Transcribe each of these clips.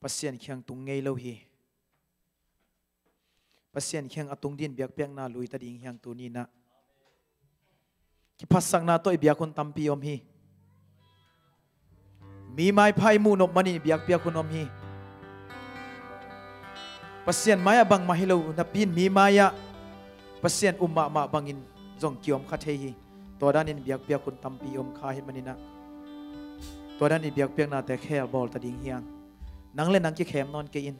pasien khiang tung ngei lo hi pasien khiang atung din biak piak na lui ta ding hiang tu ni na ki phasang na to biakun tampi om hi mi mai phai mu nop mani biak piak kun om hi pasien maya bang mahilo na pin mi maya pasien umma ma bangin jong kiom kha the hi to dan in biak piak kun tampi om kha hi manina to dan in biak piak na te khel bol ta ding hiang nang le nang ki khem non ke in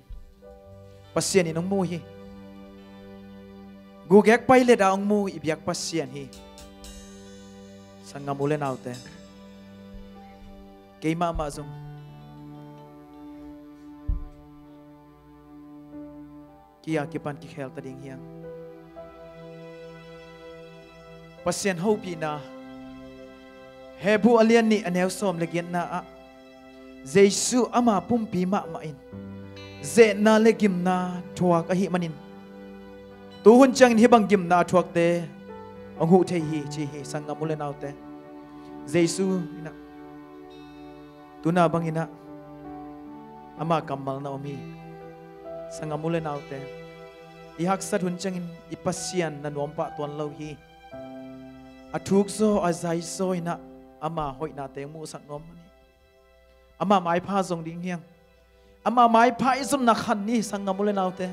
pasien in ong mu hi gu gek pai le da ong mu i biak pasien hi sangam ule naute ke ma ma zong kia ki pan ki khel ta ding hiang pasien hopi na hebu alian ni anel som legian na a Jesu ama pumpi ma in ze na legim na thuak a hi manin tu hun chang hi bang gim na thuak te ong hu the hi chi hi sangam ule naute Jesu ina tuna bang ina ama kamal na omi sangam ule naute i hak sat hun chang in ipasian na nompa ton lo hi athuk zo azai so ina ama hoi na te mu sak nom ni ama mai pha zong ding hiang ama mai pha izum na khan ni sangam ule naute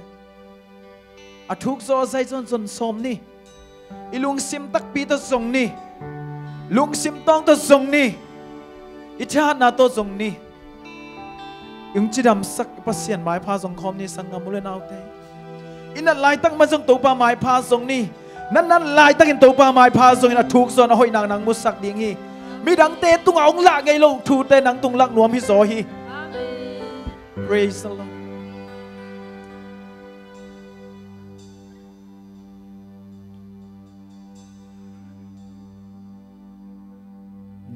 athuk zo azai zon zon som ni ilung sim tak pi to zong ni lung sim tong to zong ni icha na to zong ni yung chidam sak pasien mai pha zong khom ni sangam ule naute ina lai tak ma zong to pa mai pha zong ni nan lai tak in to pa mai pha zong ina thuk zo na hoi nang nang musak ding hi mi dang te tung ong la ngai lo thu te nang tung lak nuam hi zo hi praise the Lord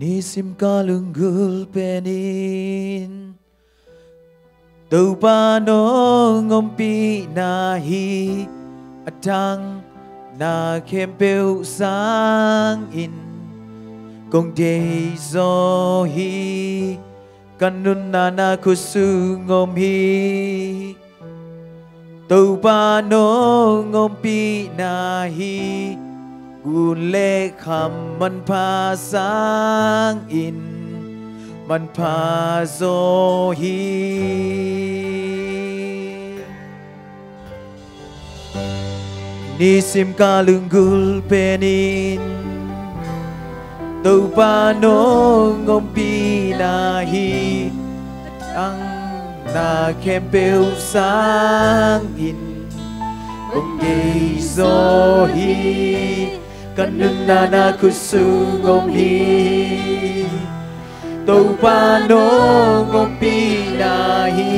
nisim kalunggul penin tau pa no ngompi na hi atang na kempeu sang in kong de zo hi kanun na kusu ngom hi tau pa no ngompi na hi gule kham man pha sang in man pha zo hi nisim kalunggul penin tau pa no ngompi na hi ang na kempeu sang in kong de zo hi kanun na kusu ngom hi tau pa no ngompi na hi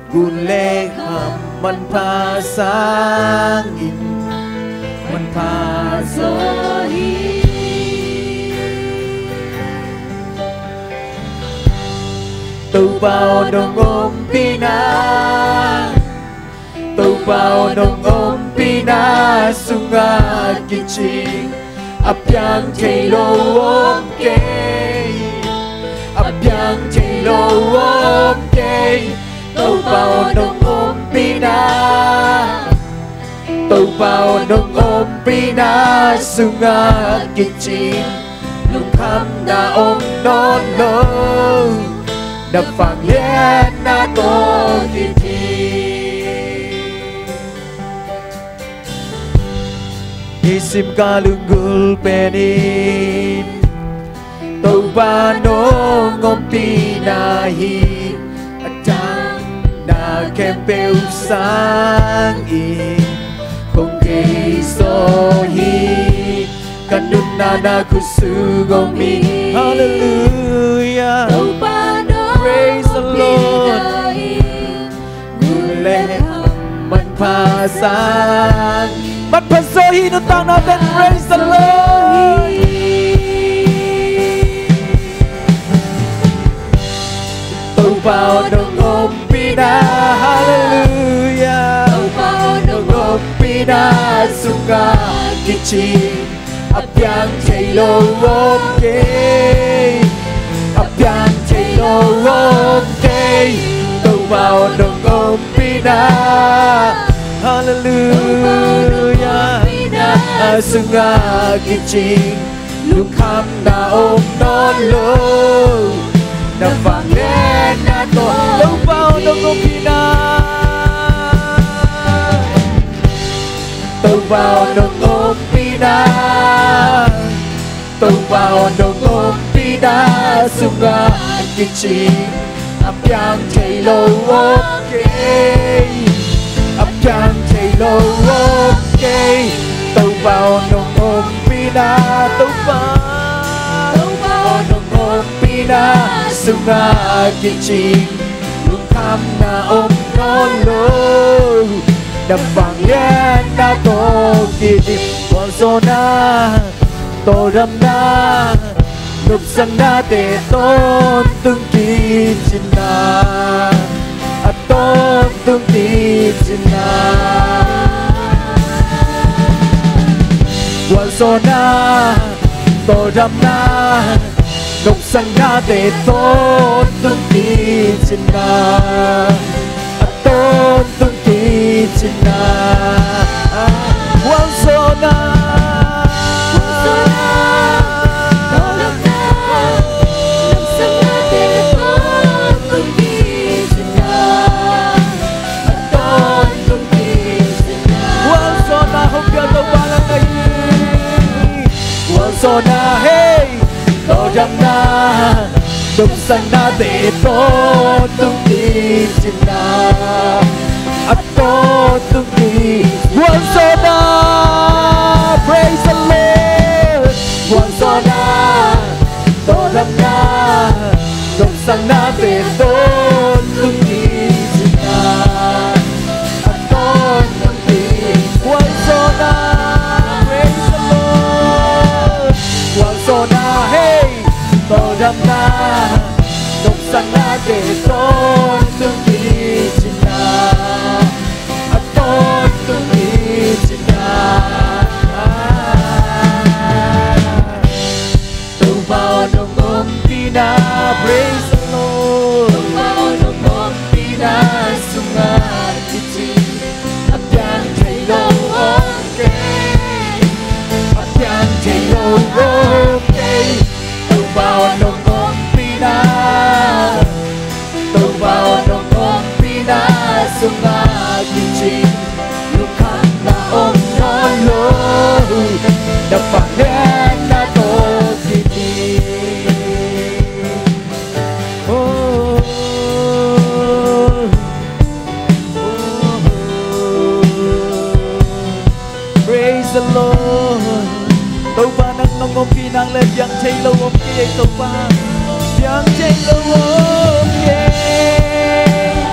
gule kham man pha sang in man pha zo hi tau bao no ngompi na tau bao no ngompi na sunga kiching apyang lo om ke apyang lo om ke tau bao no ngompi na tau bao no ngompi na sunga kiching lung kham na om non lo na phang len na to ti ti nisim kalunggul penin tau pa no ngompi na hi atang na kempeu sang in kong ke so hi kanun na kusu ngom mi hallelujah praise the Lord gule man pha sang man pha so hi no tang na ten praise the Lord tau bao no ngompi na hallelujah tau bao no ngompi na sunga kiching apyang lo om ke apyang lo om ke tau bao hallelujah sunga kiching lukam na om non lo na vang lên na to đâu bao đâu ngom pina đâu bao đâu ngom pina đâu bao đâu ngom pina sunga kiching apyang thei lo okay apyang thei lo okay tàu vào nông ôm pina tàu vào nông ôm pina sunga kiching luôn tham na ôm non lo đập vàng đen na to kidip còn zona to ram na nộp sang na để tôn tương kỳ china tôn tương kỳ china Wazona to ram na nộp sang na để tôn tương kỳ china tôn tương kỳ china Wazona Zona hey to ram na nộp sang na để tôn tương kỳ china tôn tương kỳ Wazona praise the Lord Wazona to ram na nộp sang na để tôn tương kỳ china tôn tương kỳ Wazona Wazona hey to ram na nộp sang na để tôn tương kỳ china tôn tương kỳ china tàu vào nông ôm pina praise the Lord tàu vào nông ôm pina sunga kiching apyang thei lo okay apyang thei lo tàu vào nông ôm pina tàu vào nông ôm pina sunga kiching lukam na om non lo đập vàng đen na to kiti praise the Lord tàu vào nông ôm pinang lên yang thei lo om kia tàu vào yang thei lo om kia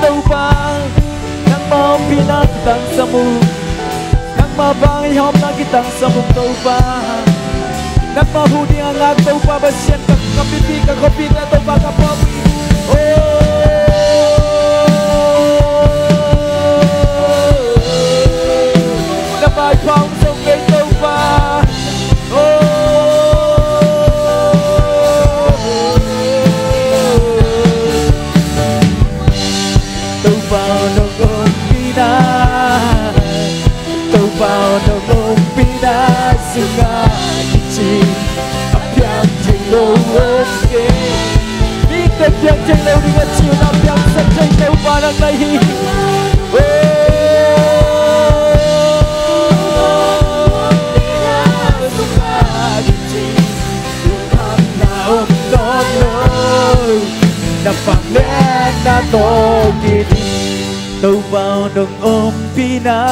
tàu vào nang mau pinang tang samu nang ma bang hom na kitang samu tàu vào nang ma hu dia ngat tàu vào basian ka kapipi ka kopi na tàu vào ka pawi na bai phong sông về tàu vào vào nông ôm pina sunga kiching apyang thei lo okay đi tập apyang thei lo dengan chiu apyang sang thei lo barang lahi sunga kiching lukam na om non lo đập vàng đen na to kiti tàu vào nông ôm pina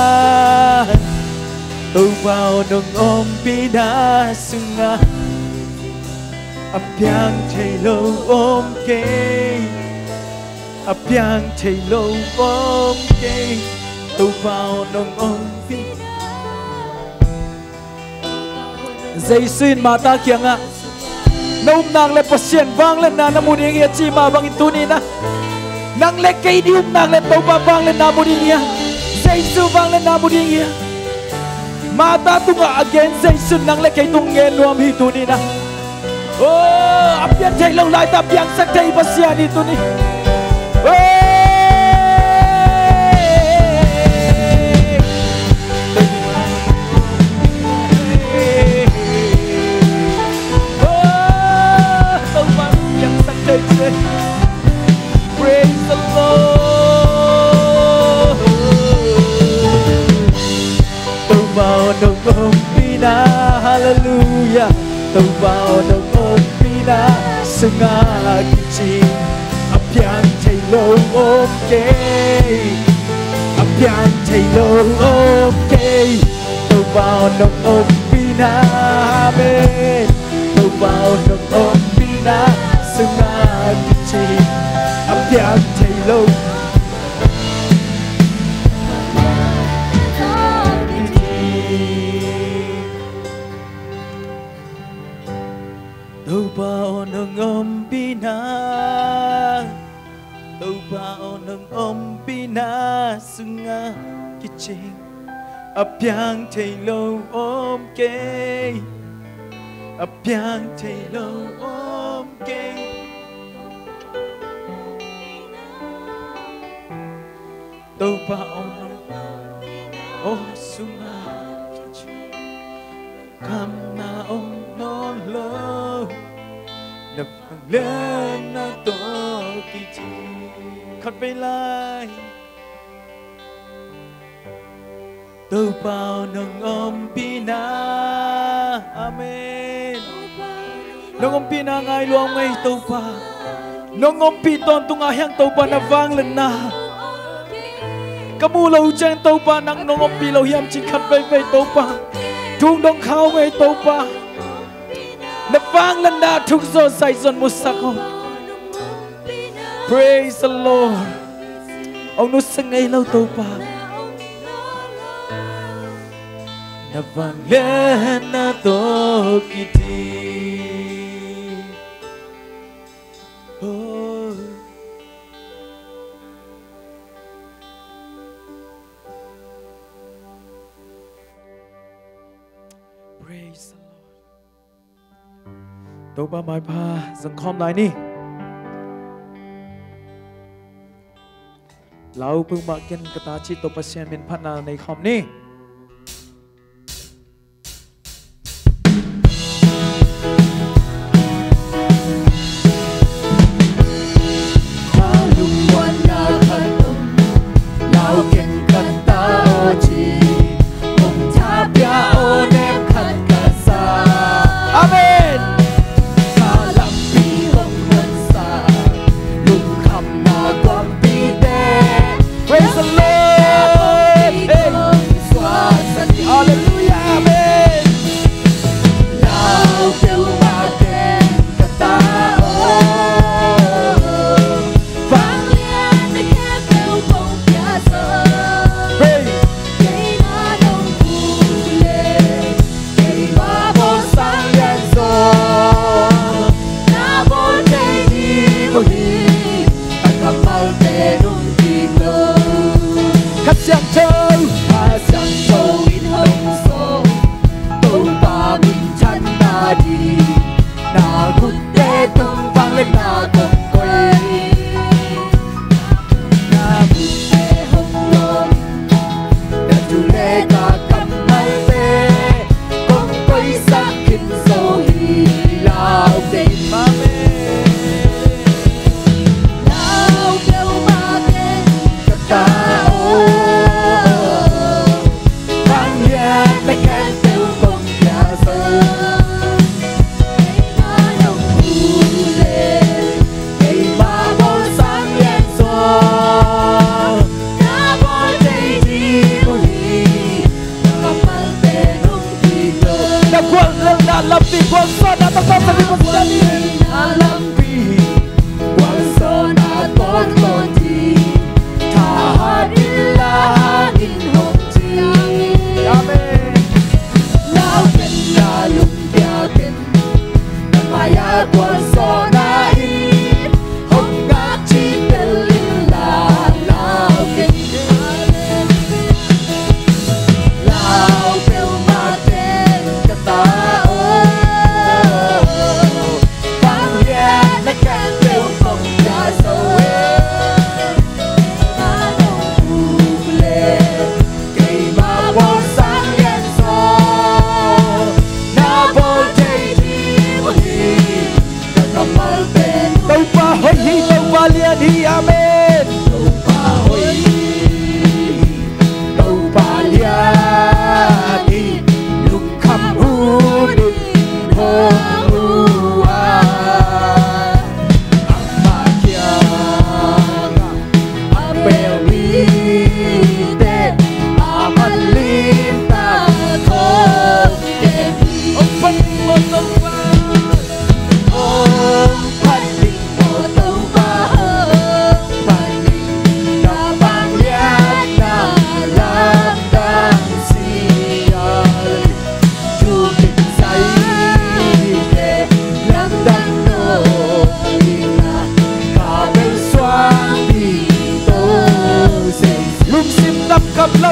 tàu vào nông ôm pina sunga apyang thei lo om ke apyang thei lo om ke tàu vào nông ôm pina dây xuyên mà ta kiêng à nông nàng lên pasien vang lên na namun yang chi ma bang itu ni na nang le kay dium nang le tàu vang lên na mudi niya dây su vang lên na mudi niya mata tunga again dây su nang le kay tung nghe nuam hi tu ni na oh apyan thei lo lai ta piang sak thei pasien itu ni Hallelujah. Tàu vào nâng ôm pina sanga kichi apian thầy lâu ôm kê apian thầy lâu ôm kê. Tàu vào nâng ôm pina amen. Tàu vào nâng ôm pina sanga kichi apian thầy lâu. Tàu bao nâng ôm pina, tàu bao nâng ôm pina sunga kiching, apiang thầy lâu ôm kê, apiang thầy lâu ôm kê. Tàu bao nâng ôm sunga kiching, kam na ôm non lo. Nập lên na to kichi khát về lại tàu bao nâng ôm pina amen. Nâng ôm pina ngay luang ngay tàu ba nâng ôm pi ton tung ayang tàu ba na vang lên na kamu lâu chen tàu ba nang nâng ôm pi lâu hiam chỉ khát về tàu ba trung đông khao về tàu ba na vang lên na thúc gió say dần một sắc hồn. Praise the Lord. Ông nó sang ngay lâu tàu ba na vang lên na to kiti. Oh. Praise the Lord. Tàu ba mai pa dâng khom lại ni. Lau pung makin kata chi to pasien min phat na nei khom ni. Praise the Lord. Hey.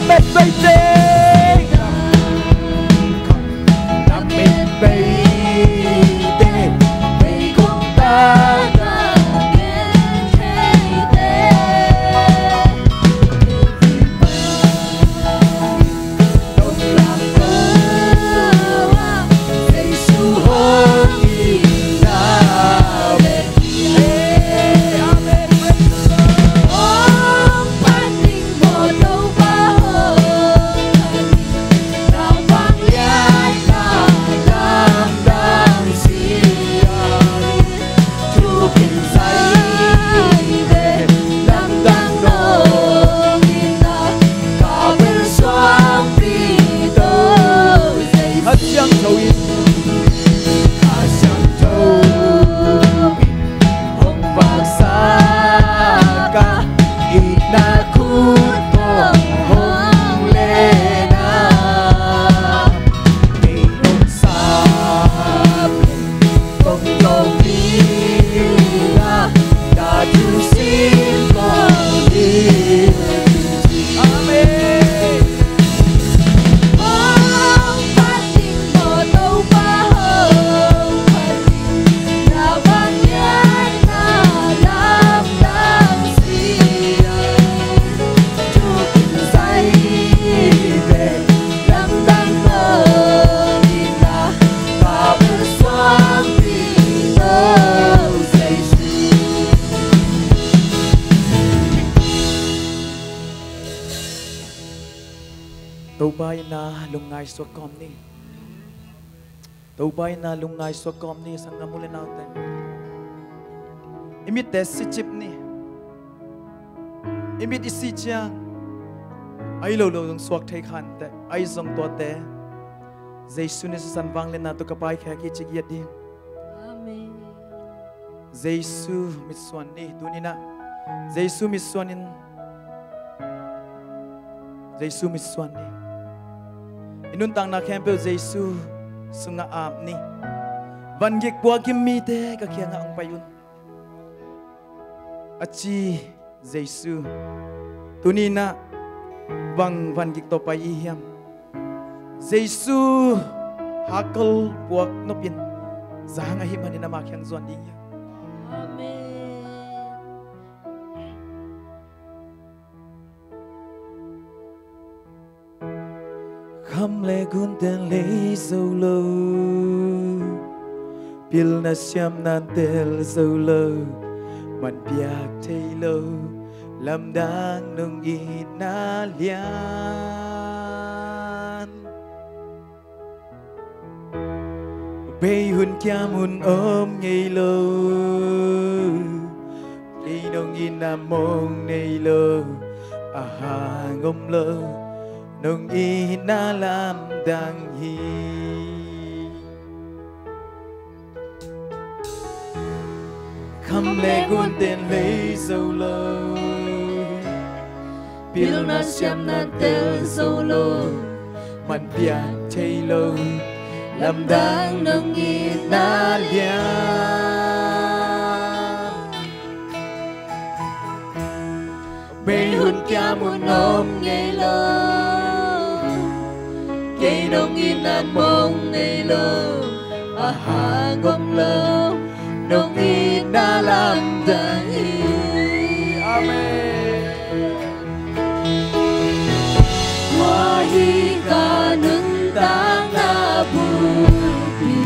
Amen baby Amen baby Vì cùng ta Tubay na lungay sa komni. Tubay na lungay sa komni sang ngamulin natin. Imit si chip ni. Imit isi chang. Ay lolo ng swak tay kante. Ay zong tote. Jesus ni sa sanbang lin nato kapay kaya kichigiyat din. Amen. Jesus miswan ni tunina. Jesus miswanin. Jesus miswan ni. Inuntang na kempel Jesus sunga am ni. Bangik buah kimite kakia nga ang payun. Aci Jesus tunina bang bangik to pay iham. Jesus hakal buak nopin zahanga himan na makyang zuan diya. Amen. Kham le gun ten le solo Pil na siam nan tel solo Man piak tay lo Lam dang nung inalian Bay hun kiam hun ngay lo Cây nung inamong ngay lo Aha ngom lo nung inalam dang hi Kham le gun ten le solo Pil na siam na tel solo Man piak chay lo Lam dang nung inalian Bay hun kia mun ôm ngay lo Cây nông inamong ngay lo Aha ngom lo nung inalam dang hi Amen Wahi ka nun tang na bulpi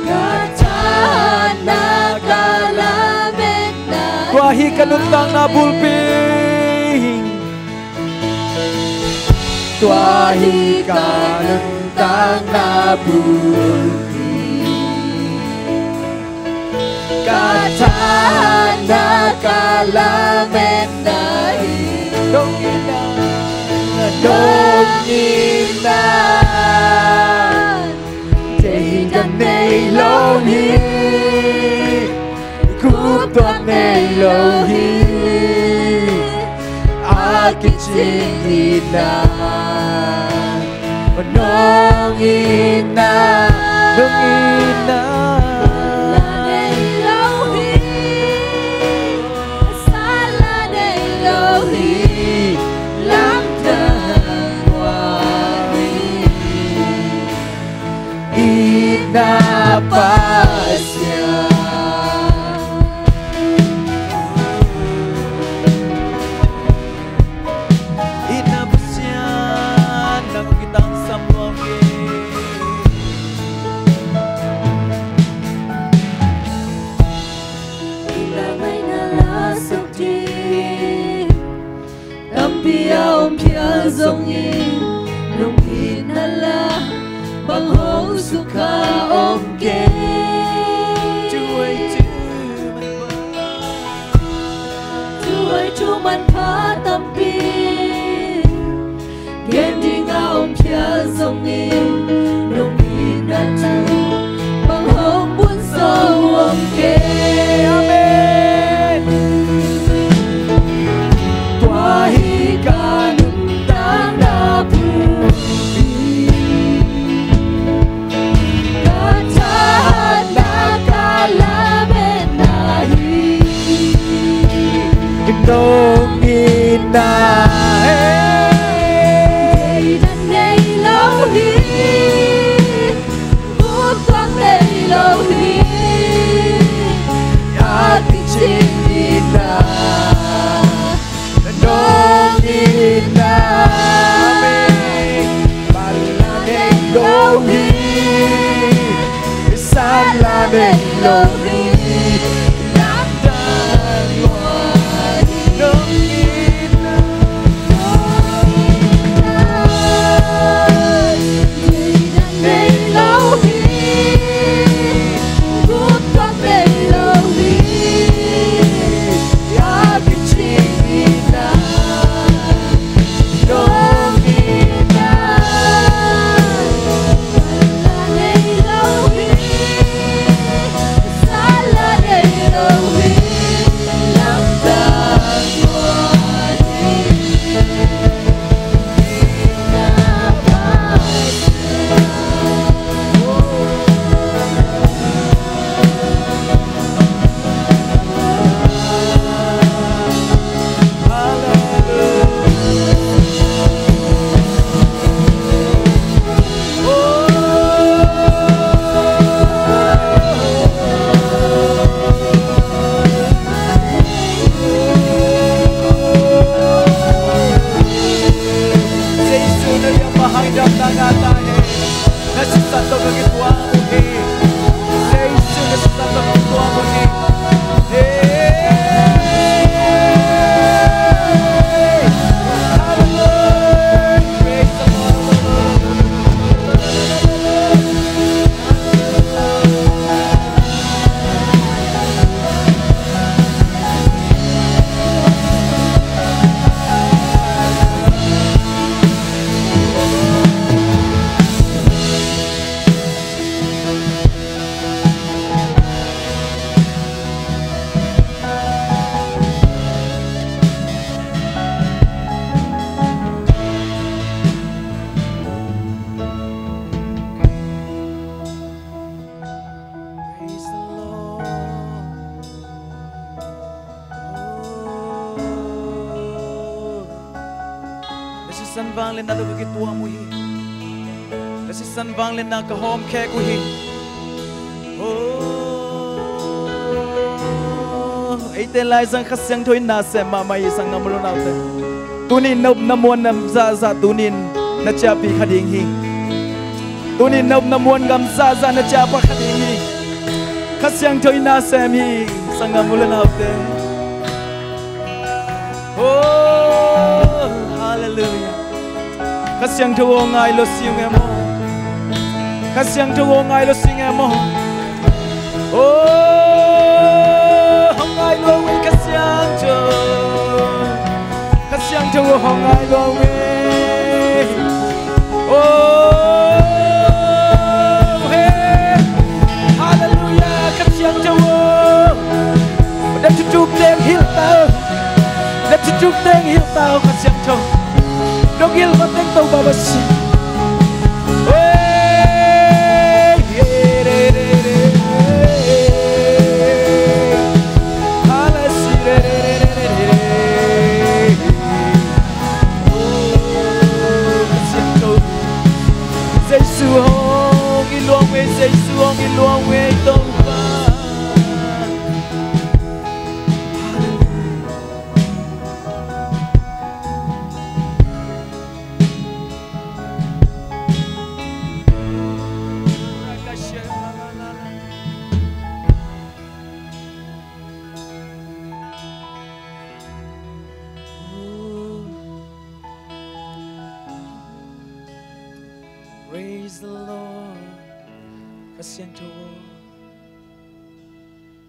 Kacahan na kalamit na Wahi kanuntang na bulping Tuahi kanuntang na bulping Kacahan na kalamit na Dong ina Day dang nay lo hi Cúp tuang nay lo hi Akin ching ina Nong ina Nong ina Sala nay lo hi Ông phía dòng in nông in la bằng hậu sukha ông kê chú man phá tâm pi gen đi nga ông phía dòng in nông in la bằng hậu buôn sâu ông kê amen tua hi ca nung tang na pupi kata na kala menahi Dong ina hey dan nei lâu hi buốt quang nei lâu hi ya tin ina Dong ina Bala nei lâu hi Sala nei lâu hi San vang lên na đâu cái tua mui, là si san vang lên na cái hom khe của hi, ấy tên lai sang khát sang thôi na xem mà mày sang nam luôn nào thế, tunin nộp nam muôn nam za tunin na cha pi khát điên hi, tunin nộp nam muôn gam za na cha pa khát điên hi, khát sang thôi na xem hi sang nam luôn nào thế, hallelujah. Kasyang tuwo ngai lo sing emo, kasyang tuwo ngai lo sing emo. Oh, ngai lo we kasyang tuwo ngai lo we. Oh, hey, hallelujah, kasyang tuwo. Let you tuk deng hil tao, let you tuk deng hil tao kasyang tuwo. Dong il mateng tau babasi. Giêsu hong iluang we, Giêsu hong iluang we tông ba. the Lord. Kasiang to.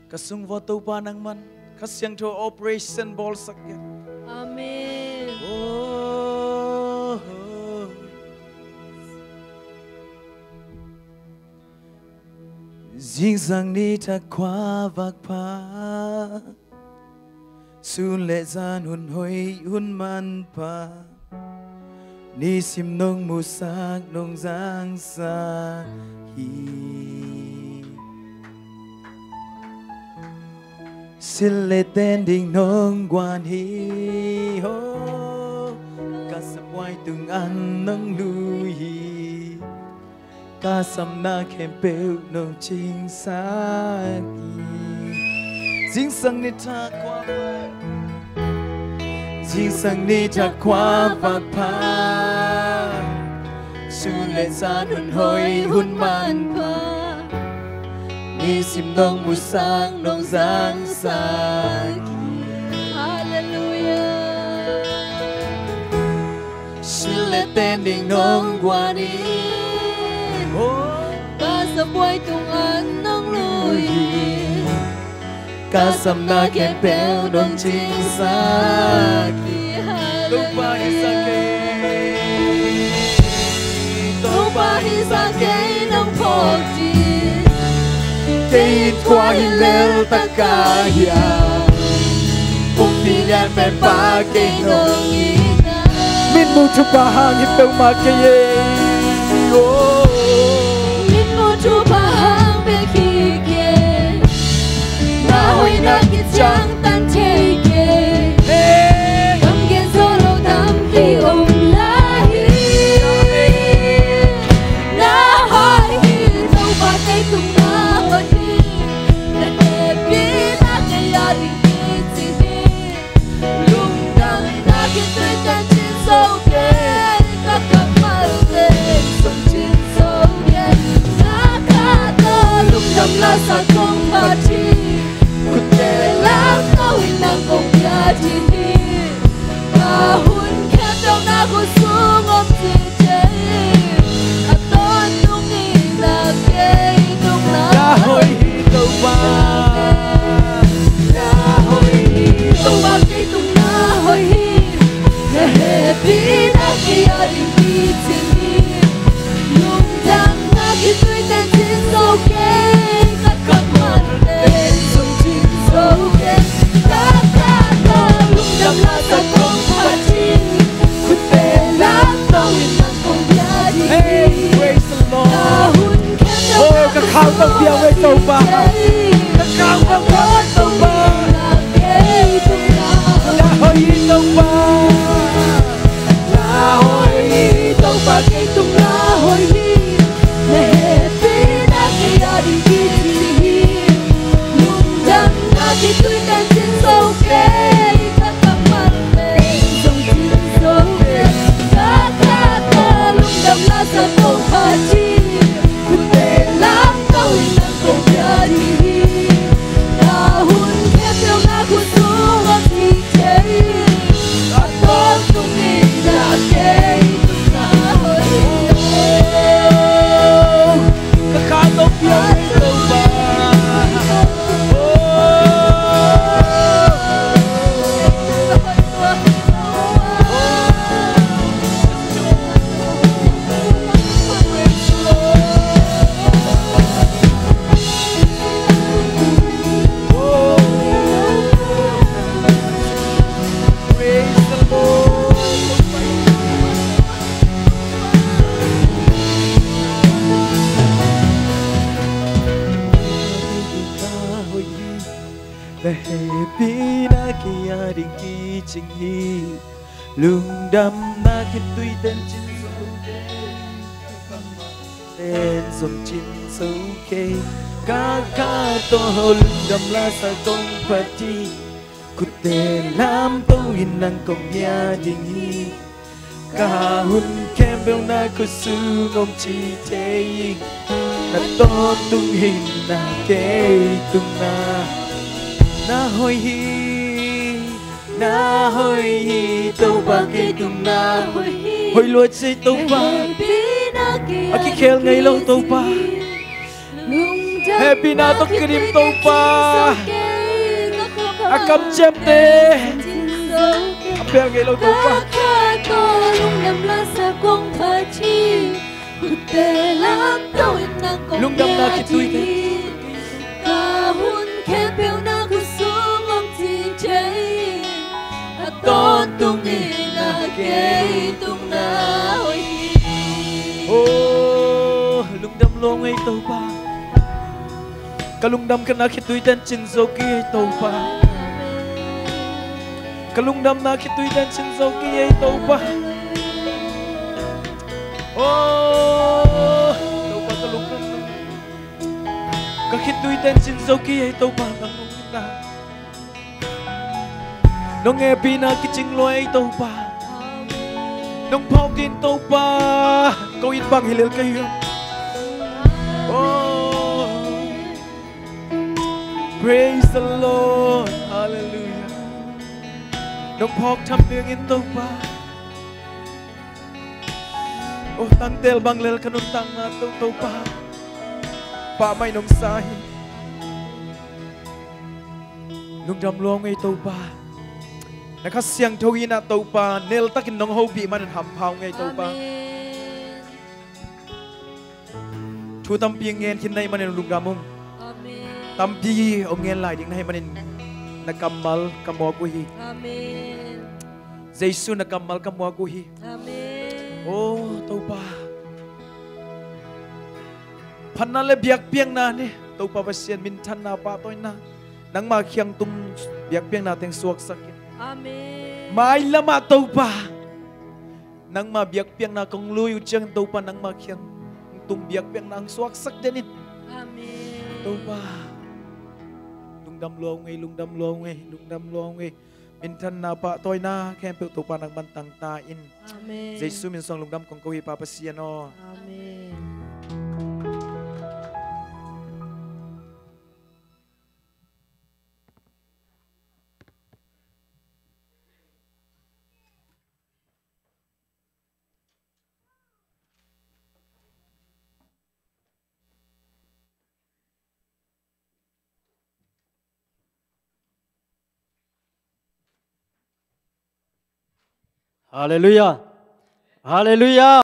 Kasung voto pa ng man. Kasiang to operation ball sakit. Amen. Oh. Dinh dàng ni ta qua vạc pa. Sun lệ gian hun hoi hun man pa. Ni sim nông mù sắc nông giang sa hi. Xin lệ tên đình nông quan hi ho. Cả sắp quay từng ăn nông lưu hi. Cả sắm na khem bêu nông chính xác hi. Dinh sang ni ta qua vạc. Dinh sang ni ta qua vạc pa. Sun lệ gian hun hoi hun man pa. Ni sim nông mù sang nông giang sa. Hallelujah. Xin lệ tên đình nông qua đi. Cả sa buhay tung an nông lui. Cả sắm na khen bèo nông chính xác. Tung ba hi sa kê. Tung ba hi sa kê nông phô chi. Kê qua hi lêu ta ca hiya. Bung đi nhan bèn ba kê nông. Min mu chu ba hang hi bèo ma kê ye. Min mu chu ba hang bè khi kê. Na hoi na kít chang tan chê kê. Cầm ghen solo tham khi ôm la hi. Na hoi hi đâu ba cây tung na hoi hi. Na hẹp đi na kê ya đi kê chi hi. Lung đăng na kê tuổi tan chín sâu kê. Các cặp mắt lên sông chín sâu kê. Na khá tơ lung đăng la sa không ba chi. Kute lang tao hinang kong yajini. Kahun kendo na kusungom si Jay. Aton nung inagay nung na. Nahoy hito ba? Nahoy hito ba kay tung nahoy hi. Nahepi na kaya rin kitini. Nung dang na kito'y tensin so kay kakakman rin. Okay, kakaka lung đâm la sa không phát chi. Kute lang tao hinang kong yadi. Hey, praise the Lord. Kahun kendo Oh, na kakao ng biyaway to ba? Kakao ng biyaway to ba? Nahoy hito ba? Nahoy hito ba kay tung nahoy hi. Nahepi na kaya din kitili. Nung dang na kito'y tensin so kay. Kakapal rin song tin so kay. Kakaka lung đâm la sa không phát chi. Kute lang tao hinang kong yadi hi. Kahun kendo na kusungom si Jay. Aton kong inagay tung nahoy hi. Kakao ng biyaway to ba? Praise the Lord. Happy na kaya rin kiching hi. Lung đâm na khi tuy tên chín sâu kê. Tên dòng chín sâu kê. Kakak to lung đâm la sa công phát chi. Kute lam tao hinang kong yading hi. Kahun kembel na kusungom chi te. Na to tung hin na kay tung na. Nahoy hi tao ba kay tung na. Hoy luat say tao ba. Aki khel ngay lâu tàu pa Happy na to kirim tàu pa Akam chem te Apel ngay lâu tàu pa Lung đam na kitui te Tôn tung đi là kê tung na hồi Oh, lung đam lo ngay tàu pa Kalung đam kana kitui dan chin zo ki tàu pa Kalung đam na kitui dan chin zo ki tàu pa Oh, tàu pa kalung đam Ka kitui dan chin zo ki tàu pa nang nung na Nong nghe pina kiching loay tàu pa Nong phao tin tàu pa Câu in bang hilil kayo Oh Praise the Lord Hallelujah Nong phao thăm đường in tàu pa Oh tăng tel bang lel kanun tang na tàu pa Pa may nong sai Nong dam lo ngay tàu pa Nakas siang tawin na tàu pa Nel takin nong hobi man hampaw ngay tàu pa Chu tampi nghen kin nay manin lungramong Tampi om nghen lai ding nay manin Nakamal kamwa ko hi Jesus nakamal kamwa ko hi Oh tàu pa Panale biak piang na ni Tàu pa pasien mintan na pa toy na Nang makiang tum biak piang nating suwak sakit Mai lama tàu pa Nang mabiak piang na kong luyo chang tàu pa nang makiang tum biak piang na ang suwak sak denin tàu pa Lungdam lo ngay Mintan na pa toy na Kempel tàu pa nang bantang tain Jesus min song lungdam kong kawi papasiyan o Amen. Hallelujah. Hallelujah.